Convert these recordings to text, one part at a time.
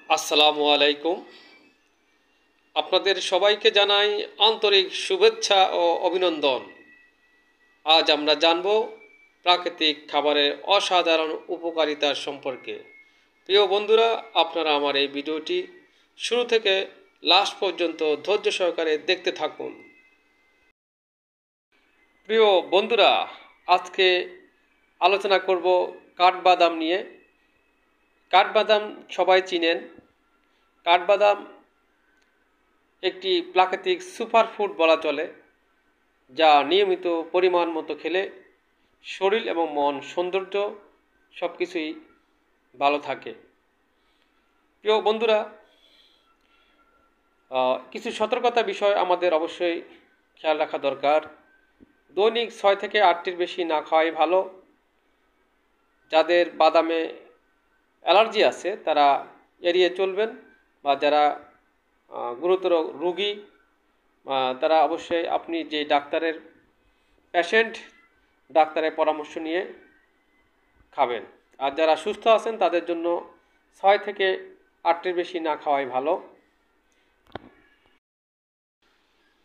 আসসালামু আলাইকুম। আপনাদের সবাইকে জানাই আন্তরিক শুভেচ্ছা ও অভিনন্দন। আজ আমরা জানব প্রাকৃতিক খাবারের অসাধারণ উপকারিতার সম্পর্কে। প্রিয় বন্ধুরা, আপনারা আমার এই ভিডিওটি শুরু থেকে লাস্ট পর্যন্ত ধৈর্য সহকারে দেখতে থাকুন। প্রিয় বন্ধুরা, আজকে আলোচনা করব কাঠবাদাম নিয়ে। কাঠবাদাম সবাই চিনেন। কাঠবাদাম একটি প্রাকৃতিক সুপারফুড বলা চলে, যা নিয়মিত পরিমাণ মতো খেলে শরীর এবং মন সৌন্দর্য সব কিছুই ভালো থাকে। প্রিয় বন্ধুরা, কিছু সতর্কতা বিষয় আমাদের অবশ্যই খেয়াল রাখা দরকার। দৈনিক 6 থেকে 8টির বেশি না খাওয়াই ভালো। যাদের বাদামে অ্যালার্জি আছে তারা এড়িয়ে চলবেন, বা যারা গুরুতর রোগী তারা অবশ্যই আপনি যে ডাক্তারের পেশেন্ট, ডাক্তারের পরামর্শ নিয়ে খাবেন। আর যারা সুস্থ আছেন তাদের জন্য 6 থেকে 8টির বেশি না খাওয়াই ভালো।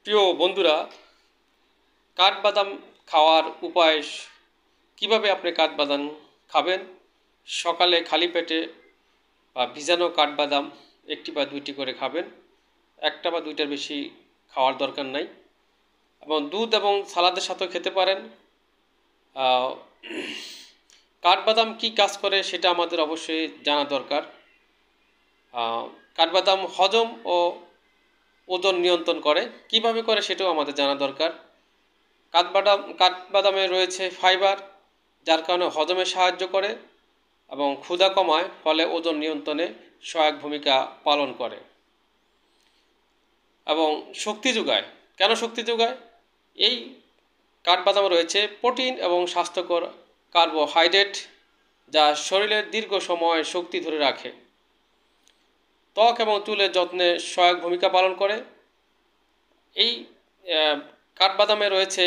প্রিয় বন্ধুরা, কাঠবাদাম খাওয়ার উপায়, কিভাবে আপনি কাঠবাদাম খাবেন। সকালে খালি পেটে বা ভিজানো কাঠবাদাম 1টি বা 2টি করে খাবেন। 1টা বা 2টার বেশি খাওয়ার দরকার নাই। এবং দুধ এবং সালাদের সাথেও খেতে পারেন। কাঠবাদাম কি কাজ করে সেটা আমাদের অবশ্যই জানা দরকার। কাঠবাদাম হজম ও ওজন নিয়ন্ত্রণ করে। কিভাবে করে সেটাও আমাদের জানা দরকার। কাঠবাদামে রয়েছে ফাইবার, যার কারণে হজমে সাহায্য করে এবং ক্ষুধা কমায়, ফলে ওজন নিয়ন্ত্রণে সহায়ক ভূমিকা পালন করে এবং শক্তি যোগায়। কেন শক্তি যোগায়? এই কাঠবাদামে রয়েছে প্রোটিন এবং স্বাস্থ্যকর কার্বোহাইড্রেট, যা শরীরের দীর্ঘ সময় শক্তি ধরে রাখে। ত্বক এবং চুলের যত্নে সহায়ক ভূমিকা পালন করে। এই কাঠবাদামে রয়েছে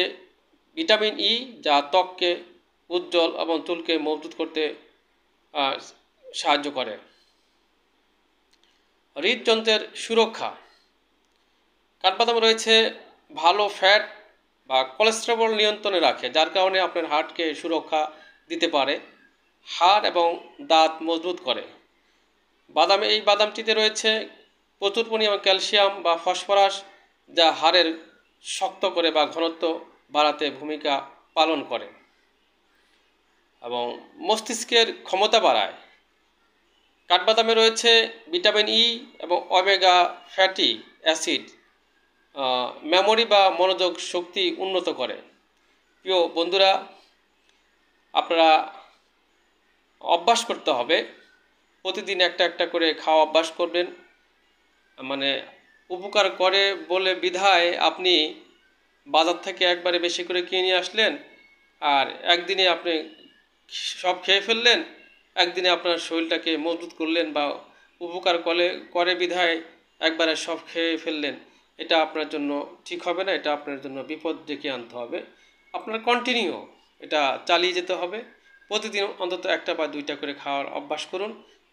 ভিটামিন ই, যা ত্বককে উজ্জ্বল এবং চুলকে মজবুত করতে সাহায্য করে। হৃদযন্ত্রের সুরক্ষা। কাঠবাদামে রয়েছে ভালো ফ্যাট বা কোলেস্টেরল নিয়ন্ত্রণে রাখে, যার কারণে আপনার হার্টকে সুরক্ষা দিতে পারে। হাড় এবং দাঁত মজবুত করে। এই বাদামটিতে রয়েছে প্রচুর পরিমাণ ক্যালসিয়াম বা ফসফরাস, যা হাড়ের শক্ত করে বা ঘনত্ব বাড়াতে ভূমিকা পালন করে এবং মস্তিষ্কের ক্ষমতা বাড়ায়। কাঠবাদামে রয়েছে ভিটামিন ই এবং ওমেগা ফ্যাটি অ্যাসিড, মেমোরি বা মনোযোগ শক্তি উন্নত করে। প্রিয় বন্ধুরা, আপনারা অভ্যাস করতে হবে। প্রতিদিন একটা করে খাওয়া অভ্যাস করবেন। মানে উপকার করে বলে বিধায় আপনি বাজার থেকে একবারে বেশি করে কিনে নিয়ে আসলেন, আর একদিনে আপনি সব খেয়ে ফেললেন। একদিনে আপনার শরীরটাকে মজবুত করলেন বা উপকার করে বিধায় একবারে সব খেয়ে ফেললেন। এটা আপনার জন্য ঠিক হবে না। এটা আপনার জন্য বিপদ ডেকে আনতে হবে। আপনার কন্টিনিউ এটা চালিয়ে যেতে হবে। প্রতিদিন অন্তত 1টা বা 2টা করে খাওয়ার অভ্যাস করুন।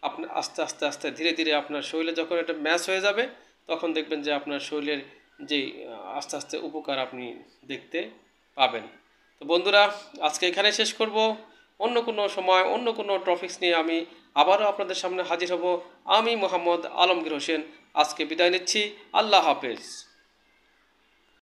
আপনি আস্তে আস্তে ধীরে ধীরে আপনার শরীরে যখন এটা ম্যাচ হয়ে যাবে, তখন দেখবেন যে আপনার শরীরের যেই আস্তে আস্তে উপকার আপনি দেখতে পাবেন। তো বন্ধুরা, আজকে এখানে শেষ করব। অন্য কোনো সময় অন্য কোনো টপিকস নিয়ে আমি আবারও আপনাদের সামনে হাজির হব। আমি মোহাম্মদ আলমগীর হোসেন আজকে বিদায় নিচ্ছি। আল্লাহ হাফেজ।